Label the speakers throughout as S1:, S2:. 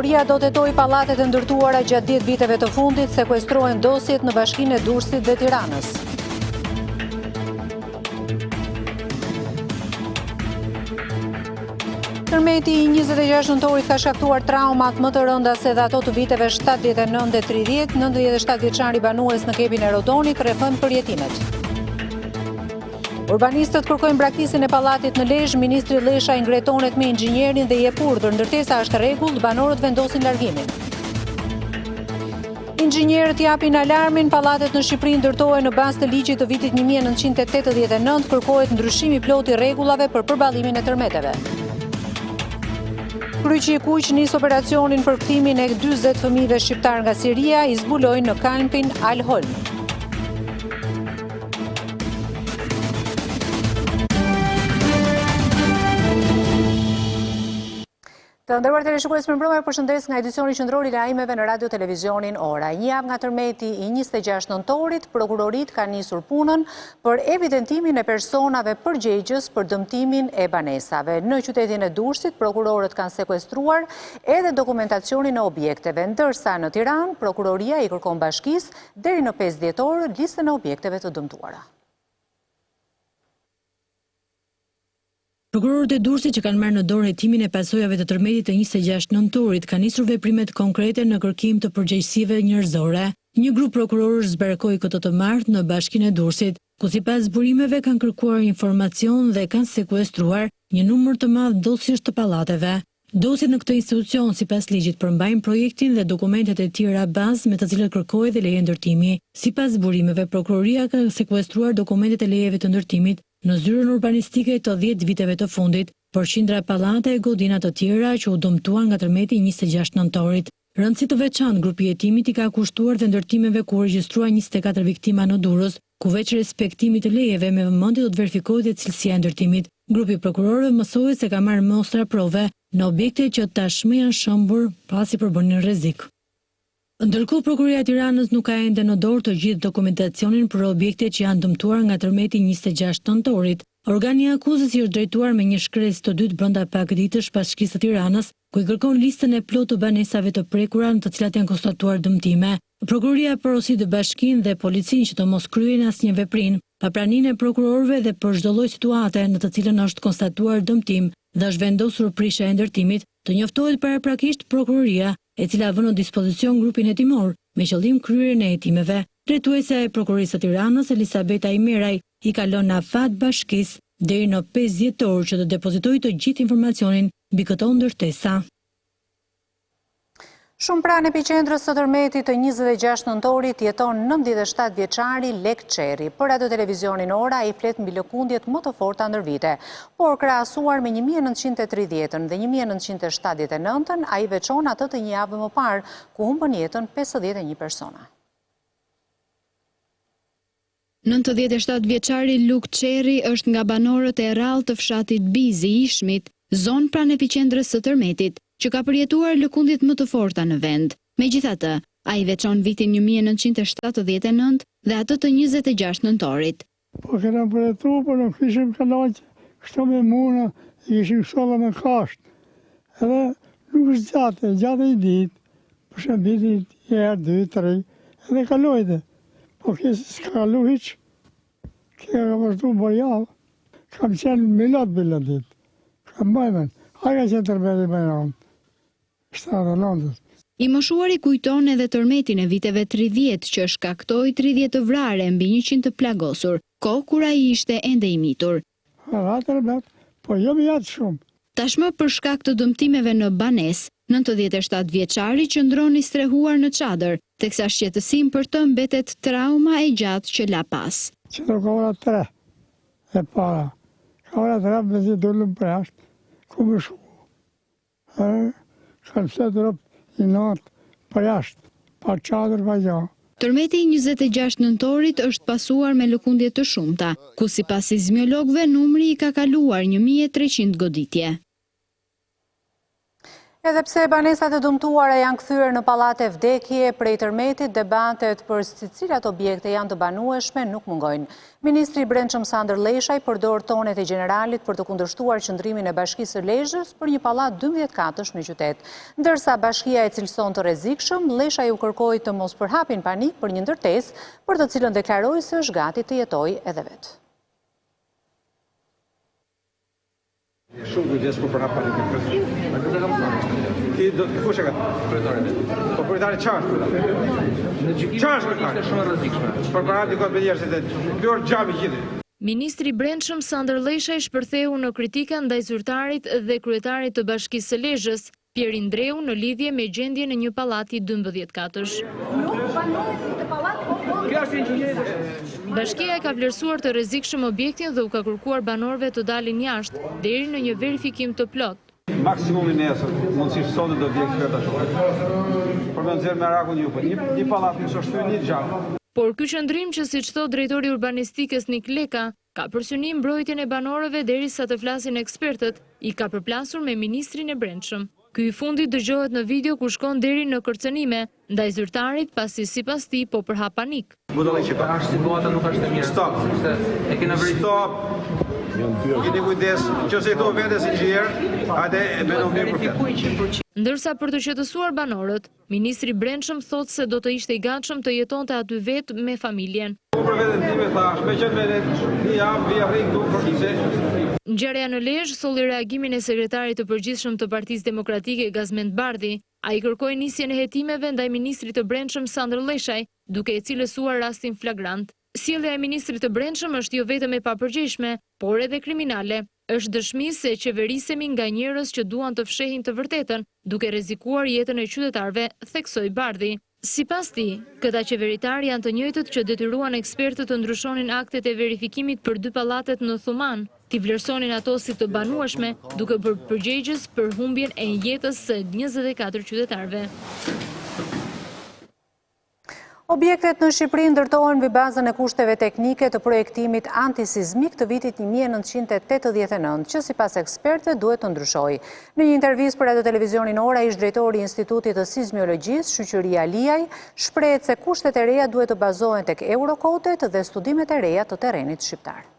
S1: Prokuroria do të hetojë pallatet e ndërtuara gjatë 10 viteve të fundit, sekuestrohen dosjet në Bashkinë e Durrësit dhe Tiranës. Tërmeti i 26 nëntorit ka shkaktuar traumat më të rënda se dhe ato të viteve 79 dhe 30, 97 vjeçari banues në kepin e Rodonit rrethon përjetimet. Urbanistët kërkojnë braktisjen e pallatit në Lezhë, ministri Lesha i ngretonet me inxhinierin dhe jep urdhër, ndërtesa është rregull, banorët vendosin largimin. Inxhinierët japin alarmin, pallatet në Shqipëri ndërtohen në bazë të ligjit të vitit 1989, kërkohet ndryshim i plotë i rregullave për përballimin e tërmeteve. Kryqi i Kuq nis operacionin për kthimin e 40 fëmijëve shqiptar nga Siria, i zbulojnë në kampin Al Holm. Të nderuar teleshikues, mirëmbrëma, ju përshëndes nga edicioni qendror i lajmeve në Radio Televizionin Ora. Një javë nga tërmeti i 26 nëntorit, prokurorit kanë nisur punën për evidentimin e personave përgjegjës për dëmtimin e banesave. Në qytetin e Durrësit, prokurorët kanë sekuestruar edhe dokumentacionin e objekteve, ndërsa në Tiranë, prokuroria i kërkon bashkisë deri në 5 dhjetor listën e objekteve të dëmtuara.
S2: Prokurorët e Durrësit që kanë marrë në dorë hetimin e pasojave të tërmetit të 26 nëntorit kanë nisur veprimet konkrete në kërkim të përgjegjësive njerëzore. Një grup prokurorësh zbarkoi këtë të martë në Bashkinë e Durrësit, ku sipas burimeve kanë kërkuar informacion dhe kanë sekuestruar një numër të madh dosjesh të pallateve. Dosjet në këtë institucion sipas ligjit përmbajnë projektin dhe dokumentet e tjera bazë me të cilat kërkohet dhe leje ndërtimi. Sipas burimeve, prokuroria ka sekuestruar dokumentet e lejeve të ndërtimit në zyrën urbanistike të 10 viteve të fundit, përqindra pallate e godina të tjera që u dëmtuan nga tërmeti 26 nëntorit. Rëndësi të veçantë grupi i hetimit i ka kushtuar dhe ndërtimeve ku u regjistrua 24 viktima në Durrës, ku veç respektimit të lejeve me vëmendje do të verifikohet dhe cilësia e ndërtimit. Grupi prokurorëve mësoi se ka marrë mostra prove në objekte që tashmë janë shëmbur pasi përbënin rrezik. Ndërkohë, Prokuroria e Tiranës nuk ka ende në dorë të gjithë dokumentacionin për objektet që janë dëmtuar nga tërmeti 26 nëntorit. Organi i akuzës i është drejtuar me një shkresë të dytë brenda pak ditësh pas shkrisë së Tiranës, ku i kërkon listën e plotë të banesave të prekura në të cilat janë konstatuar dëmtime. Prokuroria porosit bashkinë dhe policinë që të mos kryen asnjë veprim, pa praninë e prokurorëve dhe për çdo lloj situate në të cilën është konstatuar dëmtim dhe është vendosur prishja e ndërtimit, të njoftohet paraprakisht prokuroria, e cila vën në dispozicion grupin hetimor me qëllim kryerjen e hetimeve. Drejtuesja e Prokurorisë së Tiranës, Elisabeta Imeraj, i kalon në afat bashkisë deri në 5 dhjetor që të depozitojë të gjithë informacionin mbi këto ndërtesa.
S1: Shumë pranë epiqendrës së tërmetit të 26 nëntorit jeton 97 vjeçari Lek Qerri. Për Radio Televizionin Ora ai flet mbi lëkundjet më të forta ndër vite, por krahasuar me 1930-ën dhe 1979-ën, ai veçon atë të një javë më parë, ku humbën jetën 51 persona.
S3: 97 vjeçari Lek Qerri është nga banorët e rrallë të fshatit Bizi i Ishmit, zonë pranë epiqendrës së tërmetit, që ka përjetuar lëkundjet më të forta në vend. Megjithatë, ai veçon vitin 1979 dhe atë të 26 nëntorit.
S4: Po kena përjetu, po nuk ishim kalaqë, kështu me muna, ishim sholla me kasht. Edhe nuk është gjatë i ditë, për shembitit, herë, 2, 3, edhe kalojte. Po kësë s'ka kalu hiq, kja ka përshtu bo javë. Kam qenë milat ditë, kam bajmen, aja që tërbeti bajranë.
S3: I moshuari kujton edhe tërmetin e viteve 30 që shkaktoi 30 të vrarë mbi 100 të plagosur, kohë kur ai ishte ende i mitur.
S4: Po jo më jatë shumë.
S3: Tashmë për shkak të dëmtimeve në banesë, 97 vjeçari qëndron i strehuar në çadër, teksa shqetësim për të mbetet trauma e gjatë që la pas.
S4: Qëndro ka ora 3 e para. Ka ora 3 me zi dullëm për jashtë, ku më shku. Kanë fletë rëpë i natë për jashtë, pa qadër pa gjatë.
S3: Tërmeti i 26 nëntorit është pasuar me lëkundje të shumta, ku sipas sismologëve numri i ka kaluar 1300 goditje.
S1: Edhe pse banesat e dëmtuara janë kthyer në pallate vdekje prej tërmetit, debatet për se cilat objekte janë të banueshme nuk mungojnë. Ministri i Brendshëm Sandër Leshaj përdor tonet e generalit për të kundërshtuar qëndrimin e Bashkisë së Lezhës për një pallat 12 katësh në qytet. Ndërsa bashkia e cilëson të rrezikshëm, Leshaj u kërkoi të mos përhapin panik për një ndërtesë për të cilën deklaroi se është gati të jetojë edhe vetë.
S5: Shumë kujdes për përhap panik. Ti do të kush e ka? Po kryetari çfarë? Në gjykim është shumë e rrezikshme. Për para dikot me njerëzit e Ky xhami gjithë.
S6: Ministri i Brendshëm Sandër Leshaj shpërtheu në kritika ndaj zyrtarit dhe kryetarit të Bashkisë së Lezhës, Pier Indreu, në lidhje me gjendjen e një pallati 12 katësh. Bashkia e ka vlerësuar të rrezikshëm objektin dhe u ka kërkuar banorëve të dalin jashtë deri në një verifikim të plot.
S5: Maksimumi nesër, mundësisht sonte do vjen këta shumë. Por më nxjerr me arakun ju, një pallat më shoshtyn një xham.
S6: Por ky qëndrim që siç thot drejtori urbanistikës Nik Leka, ka për synim mbrojtjen e banorëve derisa të flasin ekspertët, i ka përplasur me ministrin e Brendshëm. Ky i fundit dëgjohet në video ku shkon deri në kërcënime ndaj zyrtarit pasi sipas tij po përhap panik.
S5: Situata nuk është e mirë. Stop. E kena verifikuar. Jeni kujdes, nëse këto vetes inxhinier, hajde me nuk për.
S6: Ndërsa për të qetësuar banorët, ministri i Brendshëm thot se do të ishte i gatshëm të jetonte aty vetë me familjen.
S5: Për veten time thash, me qenë me një javë vija rri këtu për ishte.
S6: Ngjarja në Lezhë solli reagimin e sekretarit të përgjithshëm të Partisë Demokratike Gazmend Bardhi. Ai kërkoi nisjen e hetimeve ndaj ministrit të Brendshëm Sandër Leshaj, duke e cilësuar rastin flagrant. Sjellja e ministrit të Brendshëm është jo vetëm e papërgjegjshme, por edhe kriminale. Është dëshmi se qeverisemi nga njerëz që duan të fshehin të vërtetën, duke rrezikuar jetën e qytetarëve, theksoi Bardhi. Sipas tij, këta qeveritar janë të njëjtët që detyruan ekspertët të ndryshonin aktet e verifikimit për 2 pallatet në Thuman, t'i vlerësonin ato si të banueshme, duke bërë përgjegjës për humbjen e jetës së 24 qytetarëve.
S1: Objektet në Shqipëri ndërtohen mbi bazën e kushteve teknike të projektimit antisizmik të vitit 1989, që sipas ekspertëve duhet të ndryshojë. Në një intervistë për Radio Televizionin Ora, ish drejtori i Institutit të Sismologjisë, Shoqëria Liaj, shprehet se kushtet e reja duhet të bazohen tek eurokodet dhe studimet e reja të terrenit shqiptar.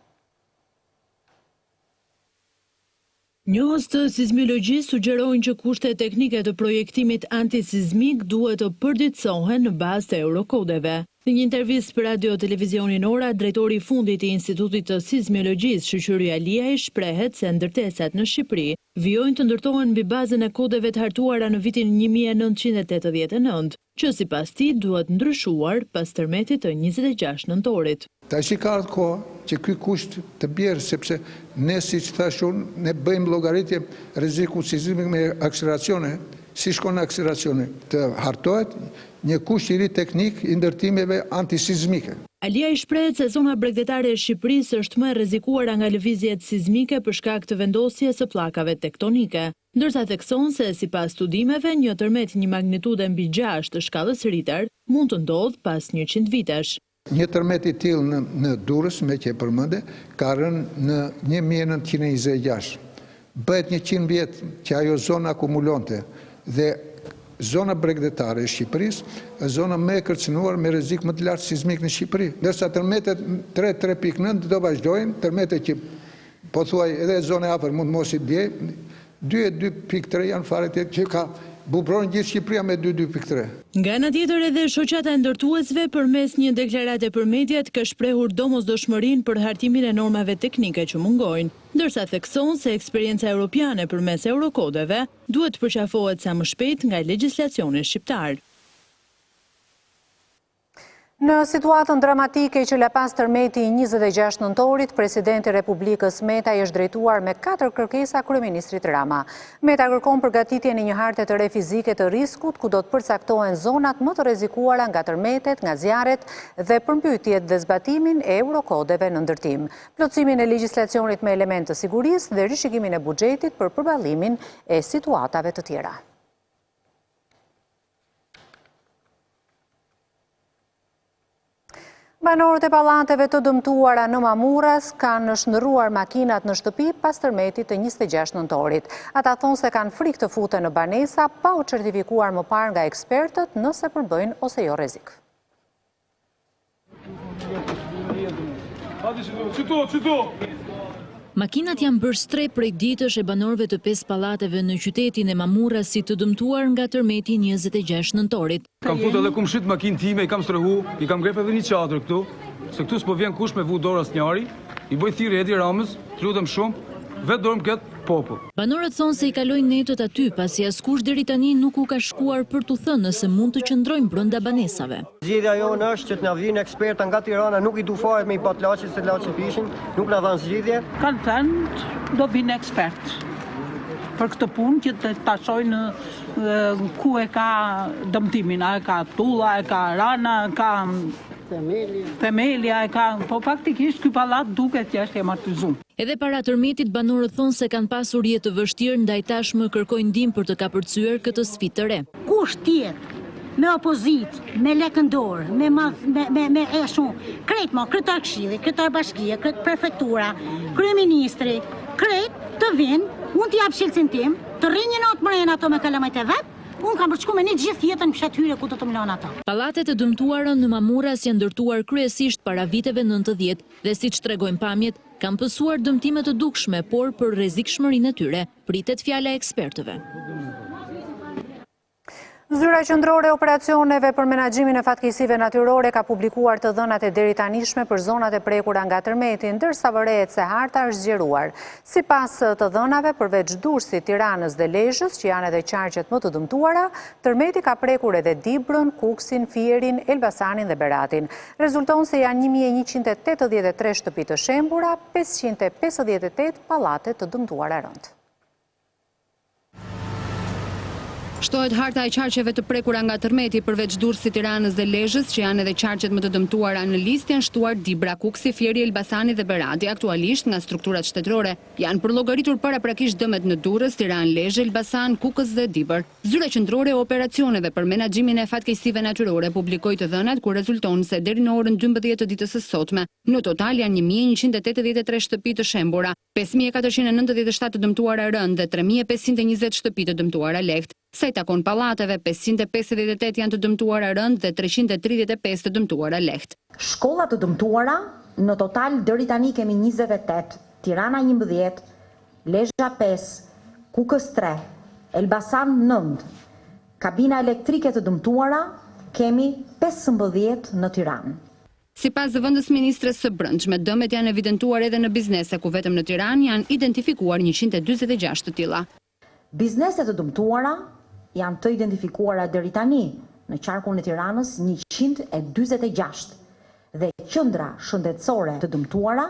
S2: Njohës të sismologjisë sugjerojnë që kushtet teknike të projektimit antisizmik duhet të përditësohen në bazë të eurokodeve. Në një intervistë për Radio Televizionin Ora, drejtori i fundit i Institutit të Sismologjisë, Shoqëria Liaj, shprehet se ndërtesat në Shqipëri vijojnë të ndërtohen mbi bazën e kodeve të hartuara në vitin 1989, që sipas tij duhet ndryshuar pas tërmetit të 26 nëntorit.
S7: Tash ka ardhur koha që ky kusht të bjerë, sepse ne, siç thash unë, ne bëjmë llogaritje rreziku sismik me akseleracione, si shkon akseleracione, të hartohet një kusht i ri teknik i ndërtimeve antisizmike.
S2: Alia i shprehet se zona bregdetare e Shqipërisë është më e rrezikuara nga lëvizjet sismike për shkak të vendosjes së pllakave tektonike, ndërsa thekson se sipas studimeve një tërmet një magnitude mbi 6 të shkallës Richter mund të ndodhë pas 100 vitesh.
S7: Një tërmet i tillë në Durrës, me që e përmende, ka rënë në 1926. Bëhet 100 vjet që ajo zona akumulonte dhe zona bregdetare e Shqipërisë është zona më e kërcënuar me rrezik më të lartë sismik në Shqipëri. Ndërsa tërmetet 3.9 do vazhdojnë, tërmetet që po thuaj edhe zona e afër mund mos i djej, 2.3 janë fare të që ka bubron gjithë Shqipëria me 2.3.
S2: Nga ana tjetër edhe shoqata e ndërtuesve përmes një deklarate për mediat ka shprehur domosdoshmërinë për hartimin e normave teknike që mungojnë, ndërsa thekson se eksperienca europiane përmes eurokodeve duhet të përqafohet sa më shpejt nga legjislacioni shqiptar.
S1: Në situatën dramatike që la pas tërmeti i 26 nëntorit, presidenti i Republikës Metaj është drejtuar me 4 kërkesa kryeministrit Rama. Meta kërkon përgatitjen e një harte të re fizike të riskut, ku do të përcaktohen zonat më të rrezikuara nga tërmetet, nga zjarret dhe përmbytjet dhe zbatimin e eurokodeve në ndërtim, plotësimin e legjislacionit me element të sigurisë dhe rishikimin e buxhetit për përballimin e situatave të tjera. Banorët e pallateve të dëmtuara në Mamuras kanë shndërruar makinat në shtëpi pas tërmetit të 26 nëntorit. Ata thonë se kanë frikë të futen në banesa pa u certifikuar më parë nga ekspertët nëse përbëjnë ose jo rrezik.
S8: Makinat janë bërë stre prej ditësh e banorëve të 5 pallateve në qytetin e Mamuras si të dëmtuar nga tërmeti 26 nëntorit.
S9: Kam fut edhe kum shit makinë time, i kam strehu, i kam grep edhe një çadër këtu, se këtu s'po vjen kush me vu dorë asnjëri, i bëj thirrje Edi Ramës, lutem shumë, vetë dorëm këtë popull.
S8: Banorët thonë se i kalojnë netët aty pasi askush deri tani nuk u ka shkuar për t'u thënë nëse mund të qëndrojnë brenda banesave.
S10: Zgjedhja jonë është që të na vinë eksperta nga Tirana, nuk i du fare me i pat laçit se laçi pishin, nuk na dhanë zgjidhje.
S11: Kanë thënë do vinë ekspert për këtë punë që të tashojnë ku e ka dëmtimin, a e ka tulla, e ka rana, ka themelja, e ka, po faktikisht ky pallat duket që është amortizuar.
S8: Edhe para tërmetit banorët thonë se kanë pasur jetë të vështirë, ndaj tashmë kërkojnë ndihmë për të kapërcyer këtë sfidë të re.
S12: Kush tjetër me opozit, me lekëndor, me eshu, krejt mo, kryetar këshilli, kryetar bashkie, prefektura, kryeministri, krejt të vinë, unë t'i jap shilcin tim, të rrinë një natë mrena ato me kalamajt e vet. Unë kam përshku me një gjithë jetën në fshathyre ku të të mlon ato.
S8: Pallatet e dëmtuara në Mamuras janë ndërtuar kryesisht para viteve 90 dhe siç tregojnë pamjet, kanë pësuar dëmtime të dukshme, por për rrezikshmërinë e tyre pritet fjala e ekspertëve.
S1: Zyra qendrore e operacioneve për menaxhimin e fatkeqësive natyrore ka publikuar të dhënat e deri tanishme për zonat e prekura nga tërmeti, ndërsa vërehet se harta është zgjeruar. Sipas të dhënave, përveç Durrësit, Tiranës dhe Lezhës, që janë edhe qarqet më të dëmtuara, tërmeti ka prekur edhe Dibrën, Kuksin, Fierin, Elbasanin dhe Beratin. Rezulton se janë 1183 shtëpi të shembura, 558 pallate të dëmtuara rënd.
S3: Shtohet harta e qarqeve të prekura nga tërmeti përveç Durrësit, Tiranës dhe Lezhës, që janë edhe qarqet më të dëmtuara në listë, janë shtuar Dibra, Kuksi, Fieri, Elbasani dhe Berati. Aktualisht nga strukturat shtetërore janë përllogaritur paraprakisht dëmet në Durrës, Tiranë, Lezhë, Elbasan, Kukës dhe Dibër. Zyra qendrore e operacioneve për menaxhimin e fatkeqësive natyrore publikoi të dhënat ku rezulton se deri në orën 12 të ditës së sotme, në total janë 1183 shtëpi të shembura, 5497 të dëmtuara rënd dhe 3520 shtëpi të dëmtuara lehtë. Sa i takon pallateve, 558 janë të dëmtuara rënd dhe 335 të dëmtuara lehtë.
S13: Shkollat të dëmtuara, në total deri tani kemi 28, Tirana 11, Lezhë 5, Kukës 3, Elbasan 9, kabina elektrike të dëmtuara kemi 15 në Tiranë.
S3: Sipas zëvendës ministres së brendshme, dëmet janë evidentuar edhe në biznese ku vetëm në Tiranë janë identifikuar 146 të tilla.
S13: Bizneset të dëmtuara janë të identifikuara deri tani në qarkun e Tiranës 146 dhe qendra shëndetësore të dëmtuara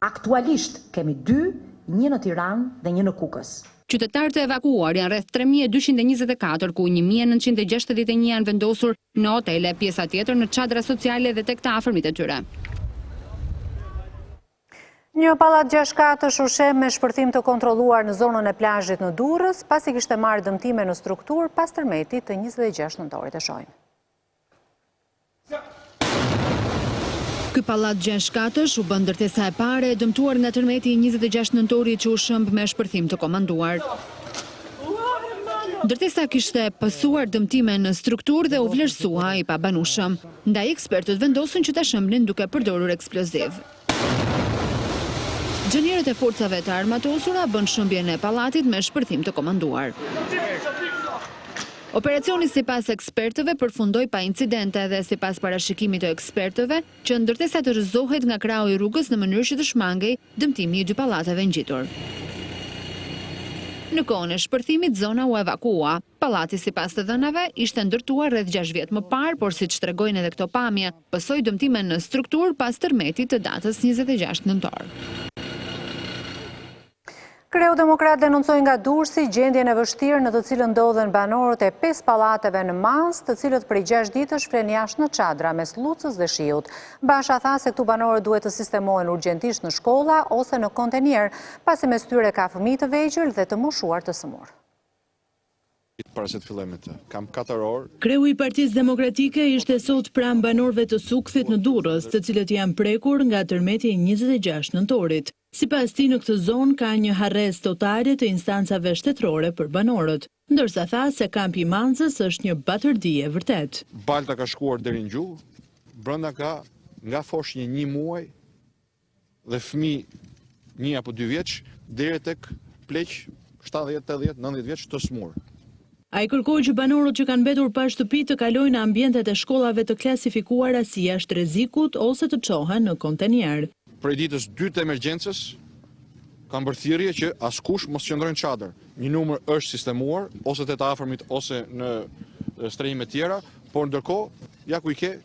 S13: aktualisht kemi 2, një në Tiranë dhe një në Kukës.
S3: Qytetarët e evakuar janë rreth 3224, ku 1961 janë vendosur në hotele, pjesa tjetër në çadra sociale dhe tek të afërmit e tyre.
S1: Një pallat 6 katësh ushem me shpërthim të kontrolluar në zonën e plazhit në Durrës, pasi kishte marrë dëmtime në strukturë pas tërmetit të 26 nëntorit. E shohim.
S3: Ky pallat 6 katësh u bën ndërtesa e parë e dëmtuar nga tërmeti i 26 nëntorit që u shëmb me shpërthim të komanduar. Ndërtesa kishte pësuar dëmtime në strukturë dhe u vlerësua i pabanueshëm. Ndaj ekspertët vendosën që ta shëmbnin duke përdorur eksploziv. Gjenierët e forcave të armatosura bën shëmbjen e pallatit me shpërthim të komanduar. Operacioni sipas ekspertëve përfundoi pa incidente dhe sipas parashikimit të ekspertëve që ndërtesa të rrëzohet nga krau i rrugës në mënyrë që të shmangej dëmtimi i dy pallateve ngjitur. Në kohën e shpërthimit zona u evakua. Pallati sipas të dhënave ishte ndërtuar rreth 6 vjet më parë, por siç tregojnë edhe këto pamje, pësoi dëmtime në strukturë pas tërmetit të datës 26 nëntor.
S1: Kreu Demokrat denoncoi nga Durrësi gjendjen e vështirë në të cilën ndodhen banorët e 5 pallateve në Mas, të cilët prej 6 ditësh flen jashtë në çadra mes Lucës dhe shiut. Basha tha se këtu banorët duhet të sistemohen urgjentisht në shkolla ose në kontenier, pasi mes tyre ka fëmijë të vegjël dhe të moshuar të sëmurë.
S14: Para se të filloj me të. Kam 4 orë.
S2: Kreu i Partisë Demokratike ishte sot pranë banorëve të Sukthit në Durrës, të cilët janë prekur nga tërmeti 26 nëntorit. Sipas tij, në këtë zonë ka një harres totale të instancave shtetërore për banorët, ndërsa tha se kampi i Mancës është një batërdi e vërtet.
S14: Balta ka shkuar deri në gjuhë, brenda ka nga foshnjë 1 muaj dhe fëmijë 1 apo 2 vjeç deri tek pleq 70, 80, 90 vjeç të smur.
S2: A i kërkoj që banorët që kanë mbetur pa shtëpi të kalojnë në ambientet e shkollave të klasifikuara si jashtë rrezikut ose të çohen në kontenier.
S14: Prej ditës 2 të emergjencës kam bërë thirrje që askush mos qëndrojnë çadër. Një numër është sistemuar ose te të afërmit ose në strehime tjera, por ndërkohë ja ku i ke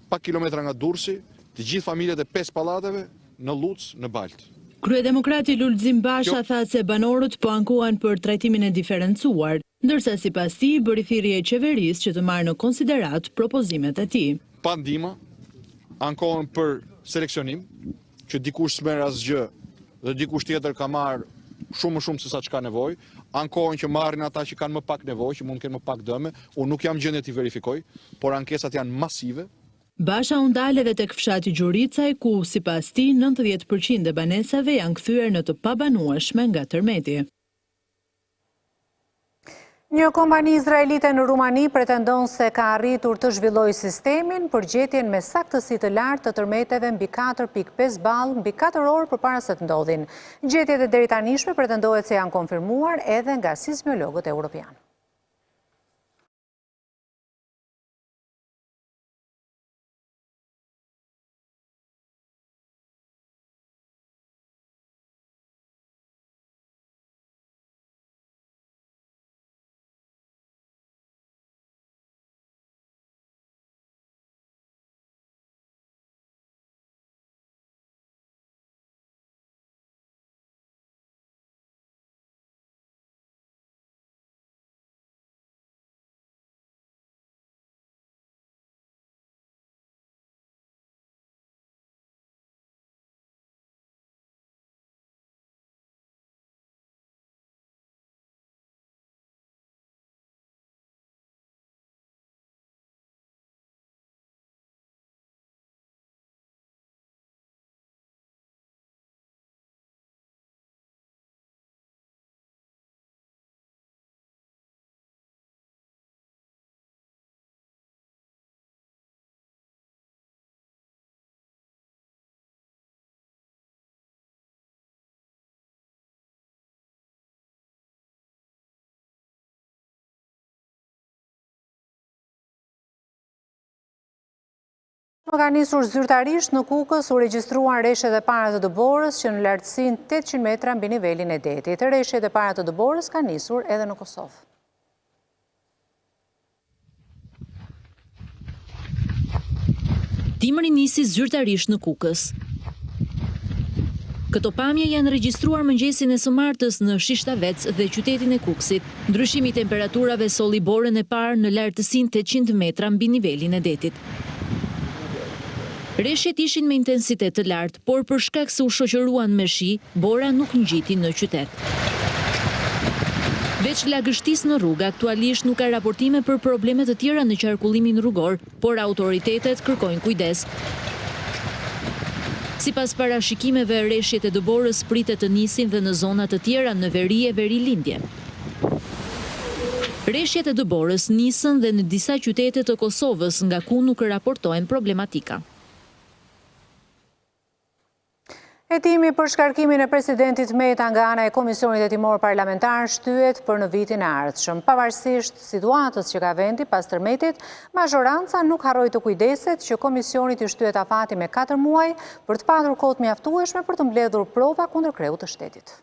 S14: pak kilometra nga Durrësi, të gjithë familjet e 5 pallateve në Lucë, në Balt.
S2: Kryedemokrati Lulzim Basha tha se banorët po ankohen për trajtimin e diferencuar, ndërsa sipas tij bëri thirrje qeverisë që të marrë në konsiderat propozimet e tij.
S14: Pa ndihmë, ankohen për seleksionim, që dikush s'merr asgjë dhe dikush tjetër ka marrë shumë më shumë se sa çka nevojë, ankohen që marrin ata që kanë më pak nevojë, që mund të kenë më pak dëme. Unë nuk jam gjendje t'i verifikoj, por ankesat janë masive.
S2: Basha u ndal edhe tek fshati Gjuricaj, ku sipas tij 90% e banesave janë kthyer në të pabanueshme nga tërmeti.
S1: Një kompani izraelite në Rumani pretendon se ka arritur të zhvillojë sistemin për gjetjen me saktësi të lartë të tërmeteve mbi 4.5 ballë mbi 4 orë përpara se të ndodhin. Gjetjet e deritanishme pretendohet se janë konfirmuar edhe nga sismologët europianë. Ka nisur zyrtarisht në Kukës u regjistruan rreshtet e para të dëborës që në lartësinë 800 metra mbi nivelin e detit. Rreshtet e para të dëborës ka nisur edhe në Kosovë.
S8: Dimri nisi zyrtarisht në Kukës. Këto pamje janë regjistruar mëngjesin e së martës në Shishtavec dhe qytetin e Kukësit. Ndryshimi i temperaturave solli borën e parë në lartësinë 800 metra mbi nivelin e detit. Rreshtet ishin me intensitet të lartë, por për shkak se u shoqëruan me shi, bora nuk ngjiti në qytet. Veç lagështisë në rrugë, aktualisht nuk ka raportime për probleme të tjera në qarkullimin rrugor, por autoritetet kërkojnë kujdes. Sipas parashikimeve, rreshtet e dëborës pritet të nisin dhe në zona të tjera në veri e verilindje. Rreshtet e dëborës nisën dhe në disa qytete të Kosovës, nga ku nuk raportohen problematika.
S1: Hetimi për shkarkimin e presidentit Meta nga ana e Komisionit Hetimor Parlamentar shtyhet për në vitin e ardhshëm. Pavarësisht situatës që ka vendi pas tërmetit, mazhoranca nuk harroi të kujdeset që Komisioni t'i shtyhet afati me 4 muaj për të patur kohë të mjaftueshme për të mbledhur prova kundër kreut të shtetit.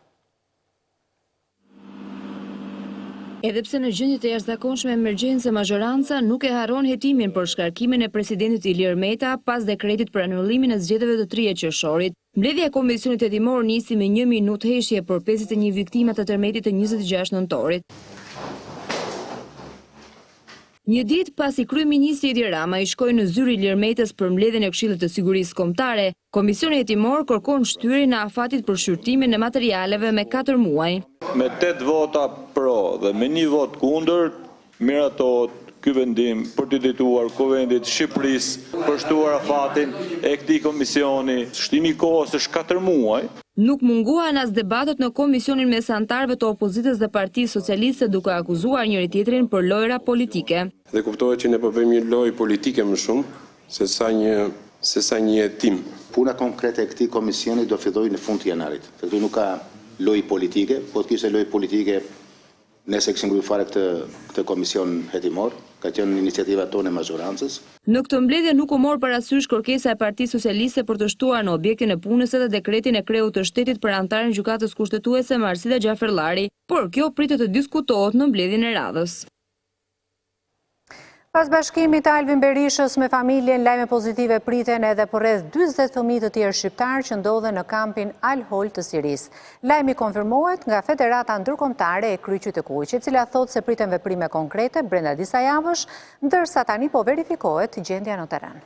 S15: Edhe pse në gjendje të jashtëzakonshme emergjencë, mazhoranca nuk e harron hetimin për shkarkimin e presidentit Ilir Meta pas dekretit për anullimin e zgjedhjeve të 3 qershorit. Mbledhja e Komisionit Hetimor nisi me 1 minutë heshje për 51 viktima të tërmetit të 26 nëntorit. Një ditë pasi kryeministri Edi Rama i shkoi në zyri Ilir Metës për mbledhjen e Këshillit të Sigurisë Kombëtare, Komisioni Hetimor kërkon shtyrjen e afatit për shqyrtimin e materialeve me 4 muaj.
S16: Me 8 vota pro dhe me 1 vot kundër, miratohet ky vendim për të drejtuar Kuvendit Shqipërisë për shtuar afatin e këtij komisioni. Shtimi i kohës është 4 muaj.
S15: Nuk munguan as debatet në komisionin mes anëtarëve të opozitës dhe Partisë Socialiste duke akuzuar njëri tjetrin për lojra politike.
S17: Dhe kuptohet që ne po bëjmë një lojë politike më shumë se sa një hetim.
S18: Puna konkrete e këtij komisioni do fillojë në fund të janarit. Këtu nuk ka lojë politike, po të kishte lojë politike nëse kishim kryer fare këtë komision hetimor, ka qenë iniciativa tonë e majorancës.
S15: Në këtë mbledhje nuk u mor parasysh kërkesa e Partisë Socialiste për të shtuar në objektin e punës edhe dekretin e kreut të shtetit për anëtarin e gjykatës kushtetuese Marsida Gjaferllari, por kjo pritet të diskutohet në mbledhjen e radhës.
S1: Pas bashkimit të Alvin Berishës me familjen, lajme pozitive priten edhe për rreth 40 fëmijë të tjerë shqiptar që ndodhen në kampin Al-Hol të Siris. Lajmi konfirmohet nga Federata Ndërkombëtare e Kryqit të Kuq, e cila thotë se priten veprime konkrete brenda disa javësh, ndërsa tani po verifikohet gjendja në terren.